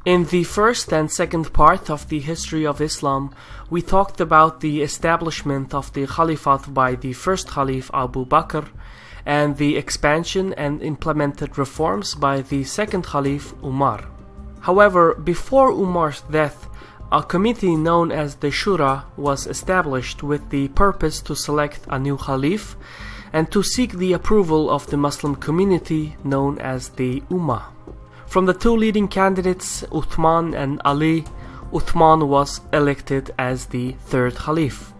In the first and second part of the history of Islam, we talked about the establishment of the Caliphate by the first Caliph Abu Bakr and the expansion and implemented reforms by the second Caliph Umar. However, before Umar's death, a committee known as the Shura was established with the purpose to select a new Caliph and to seek the approval of the Muslim community known as the Ummah. From the two leading candidates, Uthman and Ali, Uthman was elected as the third Caliph.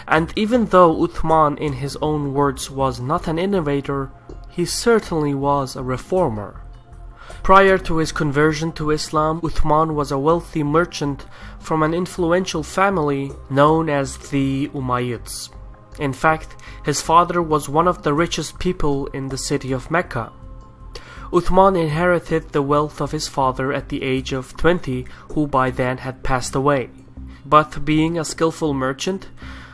And even though Uthman, in his own words, was not an innovator, he certainly was a reformer. Prior to his conversion to Islam, Uthman was a wealthy merchant from an influential family known as the Umayyads. In fact, his father was one of the richest people in the city of Mecca. Uthman inherited the wealth of his father at the age of 20, who by then had passed away. But being a skillful merchant,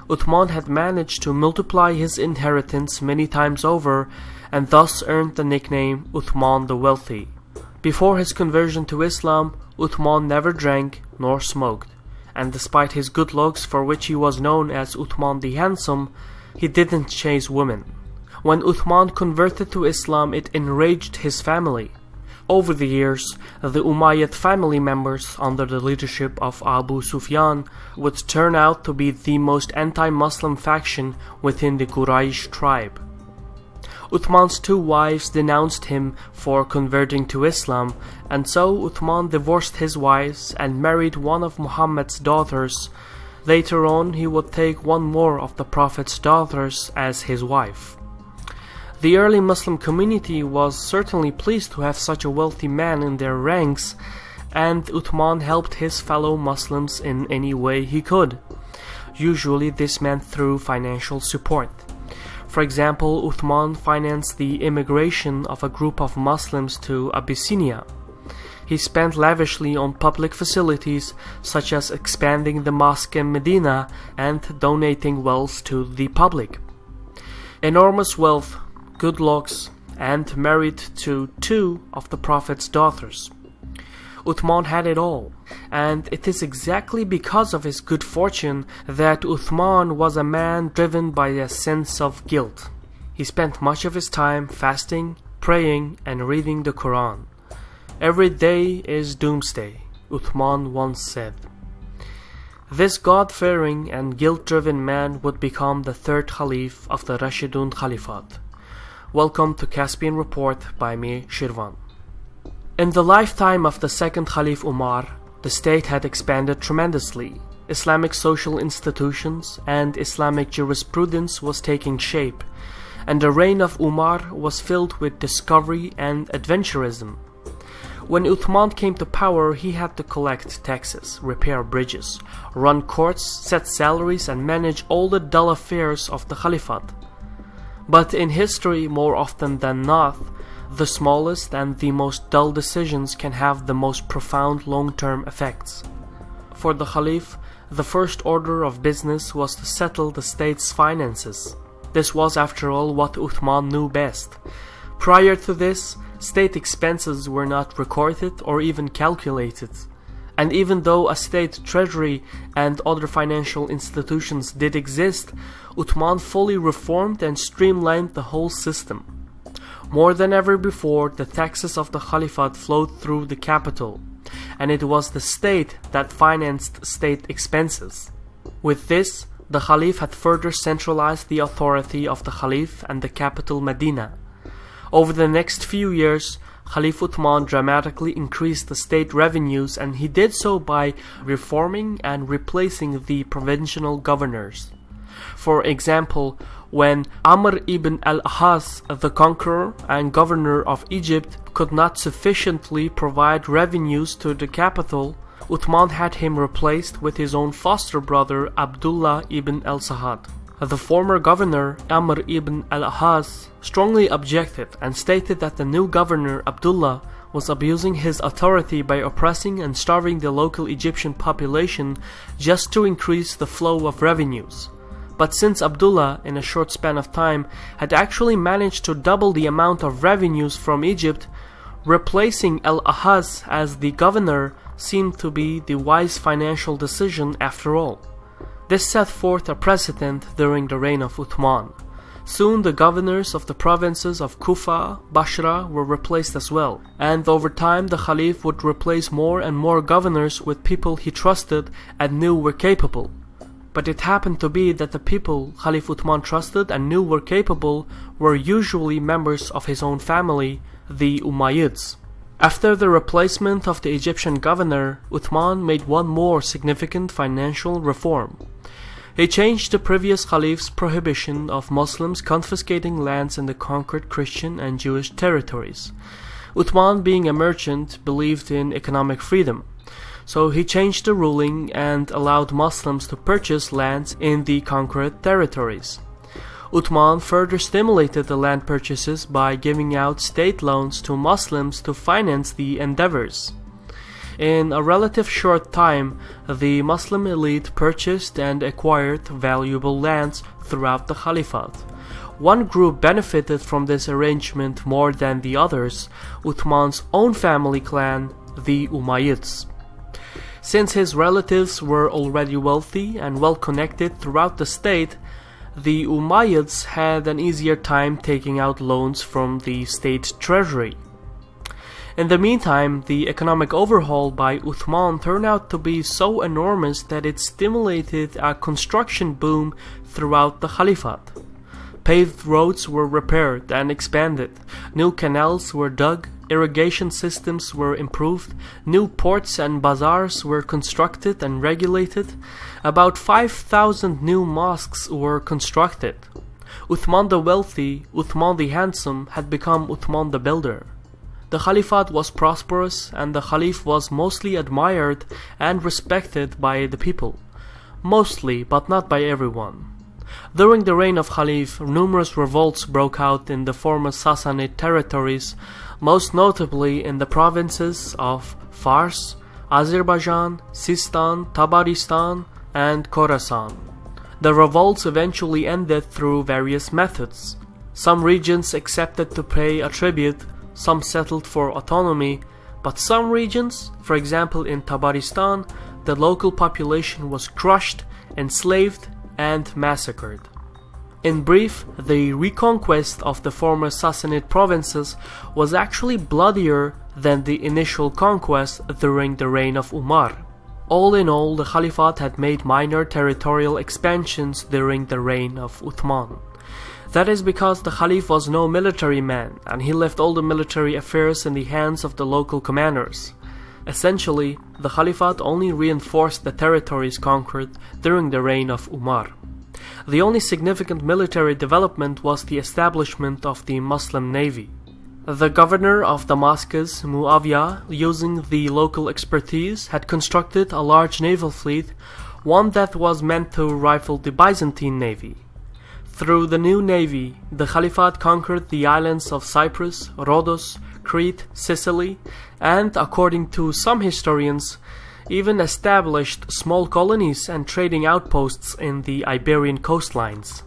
Uthman had managed to multiply his inheritance many times over and thus earned the nickname Uthman the Wealthy. Before his conversion to Islam, Uthman never drank nor smoked, and despite his good looks, for which he was known as Uthman the Handsome, he didn't chase women. When Uthman converted to Islam, it enraged his family. Over the years, the Umayyad family members under the leadership of Abu Sufyan would turn out to be the most anti-Muslim faction within the Quraysh tribe. Uthman's two wives denounced him for converting to Islam, and so Uthman divorced his wives and married one of Muhammad's daughters. Later on, he would take one more of the Prophet's daughters as his wife. The early Muslim community was certainly pleased to have such a wealthy man in their ranks, and Uthman helped his fellow Muslims in any way he could. Usually this meant through financial support. For example, Uthman financed the immigration of a group of Muslims to Abyssinia. He spent lavishly on public facilities such as expanding the mosque in Medina and donating wealth to the public. Enormous wealth, good looks, and married to two of the Prophet's daughters. Uthman had it all, and it is exactly because of his good fortune that Uthman was a man driven by a sense of guilt. He spent much of his time fasting, praying, and reading the Quran. Every day is doomsday, Uthman once said. This God-fearing and guilt-driven man would become the third Caliph of the Rashidun Caliphate. Welcome to Caspian Report by me, Shirvan. In the lifetime of the second Caliph Umar, the state had expanded tremendously. Islamic social institutions and Islamic jurisprudence was taking shape, and the reign of Umar was filled with discovery and adventurism. When Uthman came to power, he had to collect taxes, repair bridges, run courts, set salaries, and manage all the dull affairs of the Caliphate. But in history, more often than not, the smallest and the most dull decisions can have the most profound long-term effects. For the Caliph, the first order of business was to settle the state's finances. This was, after all, what Uthman knew best. Prior to this, state expenses were not recorded or even calculated. And even though a state treasury and other financial institutions did exist, Uthman fully reformed and streamlined the whole system. More than ever before, the taxes of the Caliphate flowed through the capital, and it was the state that financed state expenses. With this, the Caliph had further centralized the authority of the Caliph and the capital Medina. Over the next few years, Caliph Uthman dramatically increased the state revenues, and he did so by reforming and replacing the provincial governors. For example, when Amr ibn al-As, the conqueror and governor of Egypt, could not sufficiently provide revenues to the capital, Uthman had him replaced with his own foster brother Abdullah ibn al-Sahad. The former governor, Amr ibn al-As, strongly objected and stated that the new governor, Abdullah, was abusing his authority by oppressing and starving the local Egyptian population just to increase the flow of revenues. But since Abdullah, in a short span of time, had actually managed to double the amount of revenues from Egypt, replacing al-Ahaz as the governor, seemed to be the wise financial decision after all. This set forth a precedent during the reign of Uthman. Soon the governors of the provinces of Kufa, Basra were replaced as well, and over time the Khalif would replace more and more governors with people he trusted and knew were capable. But it happened to be that the people Khalif Uthman trusted and knew were capable were usually members of his own family, the Umayyads. After the replacement of the Egyptian governor, Uthman made one more significant financial reform. He changed the previous Caliph's prohibition of Muslims confiscating lands in the conquered Christian and Jewish territories. Uthman, being a merchant, believed in economic freedom, so he changed the ruling and allowed Muslims to purchase lands in the conquered territories. Uthman further stimulated the land purchases by giving out state loans to Muslims to finance the endeavors. In a relative short time, the Muslim elite purchased and acquired valuable lands throughout the Caliphate. One group benefited from this arrangement more than the others, Uthman's own family clan, the Umayyads. Since his relatives were already wealthy and well connected throughout the state, the Umayyads had an easier time taking out loans from the state treasury. In the meantime, the economic overhaul by Uthman turned out to be so enormous that it stimulated a construction boom throughout the Caliphate. Paved roads were repaired and expanded, new canals were dug, irrigation systems were improved, new ports and bazaars were constructed and regulated, about 5,000 new mosques were constructed. Uthman the Wealthy, Uthman the Handsome, had become Uthman the Builder. The Caliphate was prosperous and the Khalif was mostly admired and respected by the people. Mostly, but not by everyone. During the reign of Khalif, numerous revolts broke out in the former Sassanid territories, most notably in the provinces of Fars, Azerbaijan, Sistan, Tabaristan, and Khorasan. The revolts eventually ended through various methods. Some regions accepted to pay a tribute, some settled for autonomy, but some regions, for example in Tabaristan, the local population was crushed, enslaved, and massacred. In brief, the reconquest of the former Sassanid provinces was actually bloodier than the initial conquest during the reign of Umar. All in all, the Caliphate had made minor territorial expansions during the reign of Uthman. That is because the Khalif was no military man, and he left all the military affairs in the hands of the local commanders. Essentially, the Caliphate only reinforced the territories conquered during the reign of Umar. The only significant military development was the establishment of the Muslim navy. The governor of Damascus, Muawiyah, using the local expertise, had constructed a large naval fleet, one that was meant to rival the Byzantine navy. Through the new navy, the Caliphate conquered the islands of Cyprus, Rhodos, Crete, Sicily, and, according to some historians, even established small colonies and trading outposts in the Iberian coastlines.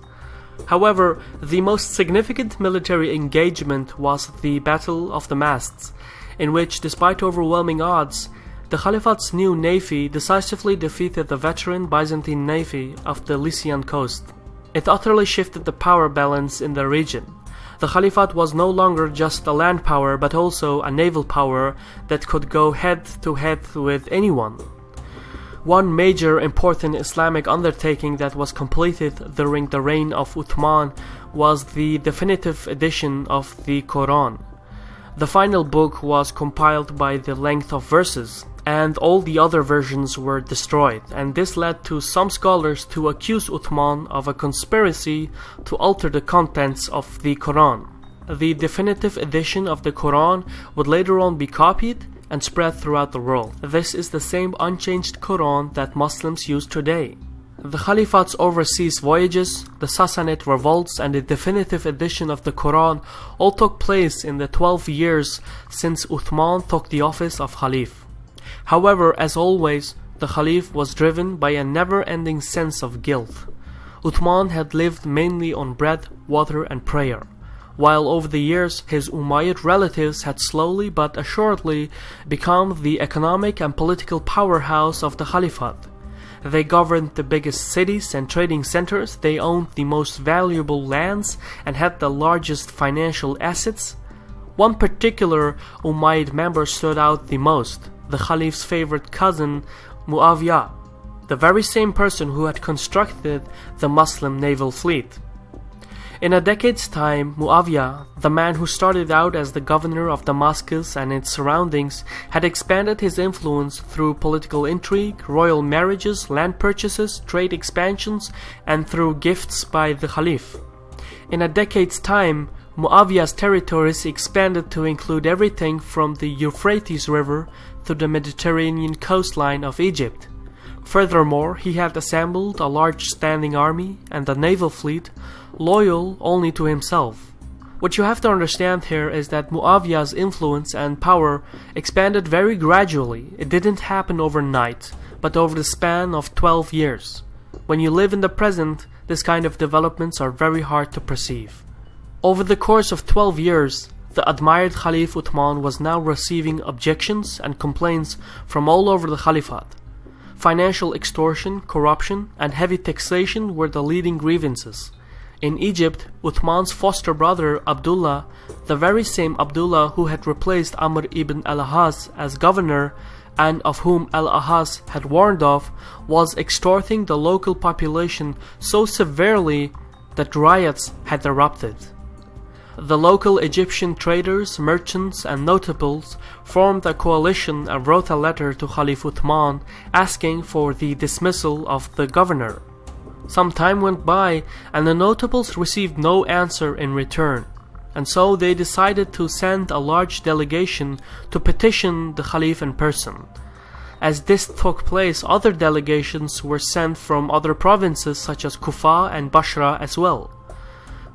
However, the most significant military engagement was the Battle of the Masts, in which, despite overwhelming odds, the Caliphate's new navy decisively defeated the veteran Byzantine navy of the Lycian coast. It utterly shifted the power balance in the region. The Caliphate was no longer just a land power but also a naval power that could go head to head with anyone. One major important Islamic undertaking that was completed during the reign of Uthman was the definitive edition of the Quran. The final book was compiled by the length of verses, and all the other versions were destroyed, and this led to some scholars to accuse Uthman of a conspiracy to alter the contents of the Quran. The definitive edition of the Quran would later on be copied and spread throughout the world. This is the same unchanged Quran that Muslims use today. The Caliphate's overseas voyages, the Sassanid revolts, and the definitive edition of the Quran all took place in the 12 years since Uthman took the office of Khalif. However, as always, the Khalif was driven by a never-ending sense of guilt. Uthman had lived mainly on bread, water, and prayer. while over the years his Umayyad relatives had slowly but assuredly become the economic and political powerhouse of the Caliphate. They governed the biggest cities and trading centers, they owned the most valuable lands, and had the largest financial assets. One particular Umayyad member stood out the most, the Caliph's favorite cousin, Muawiyah, the very same person who had constructed the Muslim naval fleet. In a decade's time, Muawiyah, the man who started out as the governor of Damascus and its surroundings, had expanded his influence through political intrigue, royal marriages, land purchases, trade expansions, and through gifts by the Caliph. In a decade's time, Muawiyah's territories expanded to include everything from the Euphrates River to the Mediterranean coastline of Egypt. Furthermore, he had assembled a large standing army and a naval fleet, loyal only to himself. What you have to understand here is that Muawiyah's influence and power expanded very gradually. It didn't happen overnight, but over the span of 12 years. When you live in the present, this kind of developments are very hard to perceive. Over the course of 12 years, the admired Caliph Uthman was now receiving objections and complaints from all over the Caliphate. Financial extortion, corruption, and heavy taxation were the leading grievances. In Egypt, Uthman's foster brother Abdullah, the very same Abdullah who had replaced Amr ibn al-Ahaz as governor and of whom al-Ahaz had warned off, was extorting the local population so severely that riots had erupted. The local Egyptian traders, merchants, and notables formed a coalition and wrote a letter to Caliph Uthman asking for the dismissal of the governor. Some time went by and the notables received no answer in return, and so they decided to send a large delegation to petition the Caliph in person. As this took place, other delegations were sent from other provinces such as Kufa and Basra as well.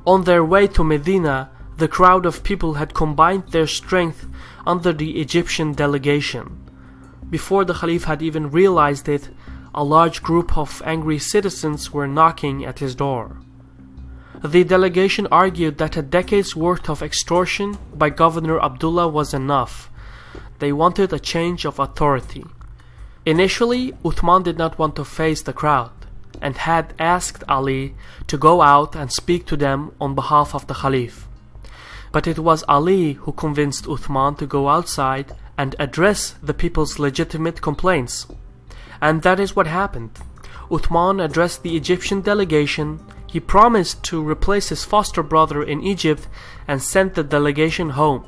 On their way to Medina, the crowd of people had combined their strength under the Egyptian delegation. Before the Caliph had even realized it, a large group of angry citizens were knocking at his door. The delegation argued that a decade's worth of extortion by Governor Abdullah was enough. They wanted a change of authority. Initially, Uthman did not want to face the crowd, and had asked Ali to go out and speak to them on behalf of the Caliph. But it was Ali who convinced Uthman to go outside and address the people's legitimate complaints. And that is what happened. Uthman addressed the Egyptian delegation, he promised to replace his foster brother in Egypt, and sent the delegation home.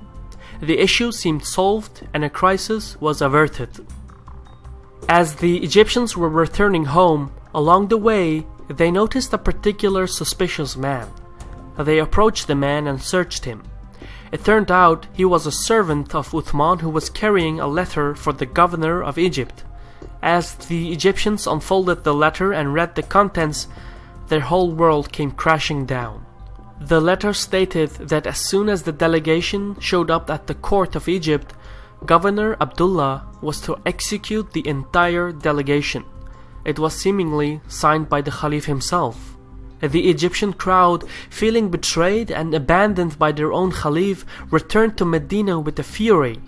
The issue seemed solved and a crisis was averted. As the Egyptians were returning home, along the way, they noticed a particular suspicious man. They approached the man and searched him. It turned out he was a servant of Uthman who was carrying a letter for the governor of Egypt. As the Egyptians unfolded the letter and read the contents, their whole world came crashing down. The letter stated that as soon as the delegation showed up at the court of Egypt, Governor Abdullah was to execute the entire delegation. It was seemingly signed by the Caliph himself. The Egyptian crowd, feeling betrayed and abandoned by their own Caliph, returned to Medina with a fury.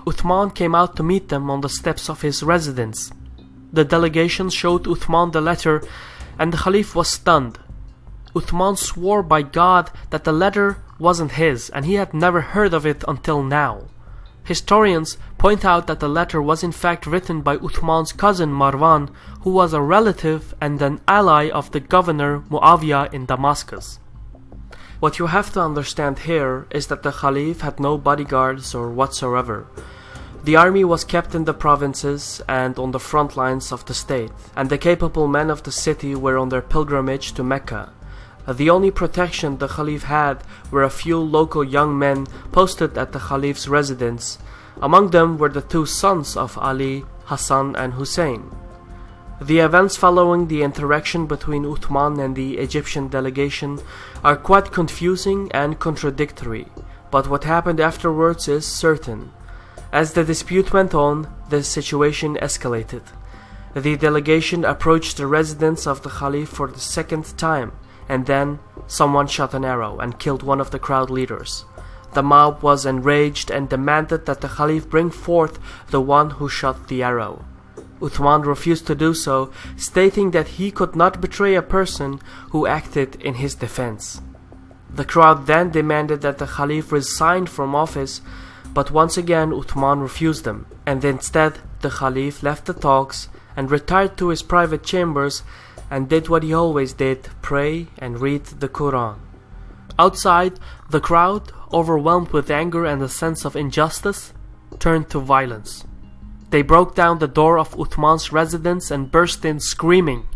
Uthman came out to meet them on the steps of his residence. The delegation showed Uthman the letter, and the Caliph was stunned. Uthman swore by God that the letter wasn't his, and he had never heard of it until now. Historians point out that the letter was in fact written by Uthman's cousin Marwan, who was a relative and an ally of the governor Muawiyah in Damascus. What you have to understand here is that the Caliph had no bodyguards or whatsoever. The army was kept in the provinces and on the front lines of the state, and the capable men of the city were on their pilgrimage to Mecca. The only protection the Caliph had were a few local young men posted at the Caliph's residence. Among them were the two sons of Ali, Hassan and Hussein. The events following the interaction between Uthman and the Egyptian delegation are quite confusing and contradictory, but what happened afterwards is certain. As the dispute went on, the situation escalated. The delegation approached the residence of the Caliph for the second time, and then someone shot an arrow and killed one of the crowd leaders. The mob was enraged and demanded that the Caliph bring forth the one who shot the arrow. Uthman refused to do so, stating that he could not betray a person who acted in his defense. The crowd then demanded that the Caliph resign from office, but once again Uthman refused them, and instead the Caliph left the talks and retired to his private chambers and did what he always did, pray and read the Quran. Outside, the crowd, overwhelmed with anger and a sense of injustice, turned to violence. They broke down the door of Uthman's residence and burst in screaming,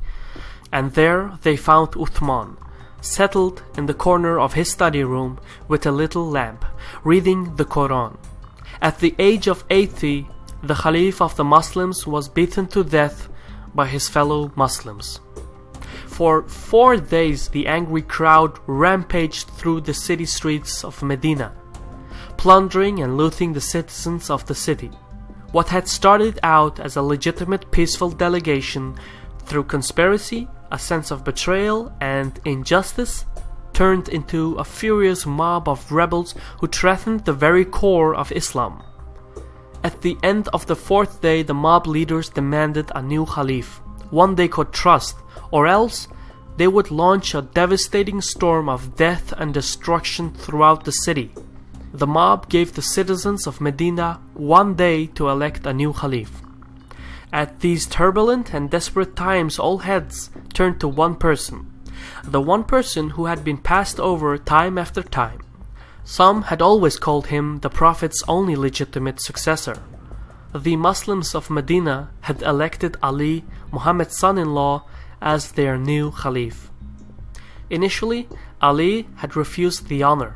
and there they found Uthman, settled in the corner of his study room with a little lamp, reading the Quran. At the age of 80, the Caliph of the Muslims was beaten to death by his fellow Muslims. For 4 days the angry crowd rampaged through the city streets of Medina, plundering and looting the citizens of the city. What had started out as a legitimate peaceful delegation, through conspiracy, a sense of betrayal, and injustice, turned into a furious mob of rebels who threatened the very core of Islam. At the end of the 4th day, the mob leaders demanded a new Caliph, one they could trust, or else they would launch a devastating storm of death and destruction throughout the city. The mob gave the citizens of Medina 1 day to elect a new Caliph. At these turbulent and desperate times, all heads turned to one person, the one person who had been passed over time after time. Some had always called him the Prophet's only legitimate successor. The Muslims of Medina had elected Ali, Muhammad's son-in-law, as their new Caliph. Initially, Ali had refused the honor,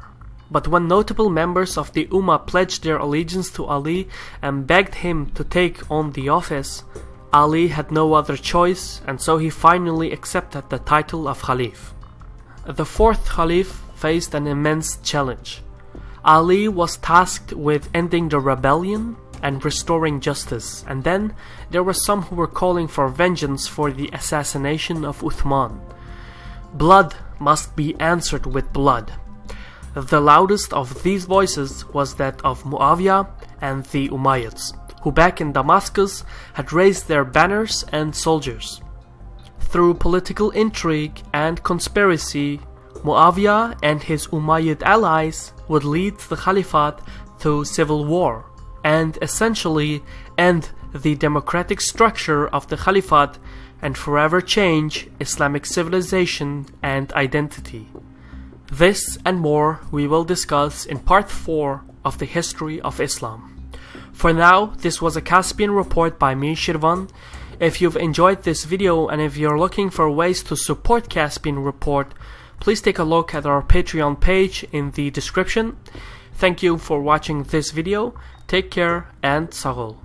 but when notable members of the Ummah pledged their allegiance to Ali and begged him to take on the office, Ali had no other choice, and so he finally accepted the title of Caliph. The 4th Caliph faced an immense challenge. Ali was tasked with ending the rebellion and restoring justice, and then there were some who were calling for vengeance for the assassination of Uthman. Blood must be answered with blood. The loudest of these voices was that of Muawiyah and the Umayyads, who back in Damascus had raised their banners and soldiers. Through political intrigue and conspiracy, Muawiyah and his Umayyad allies would lead the Caliphate to civil war, and essentially end the democratic structure of the Caliphate and forever change Islamic civilization and identity. This and more we will discuss in part 4 of the history of Islam. For now, this was a Caspian report by me, Shirvan. If you've enjoyed this video and if you're looking for ways to support Caspian Report, please take a look at our Patreon page in the description. Thank you for watching this video. Take care and Sahul.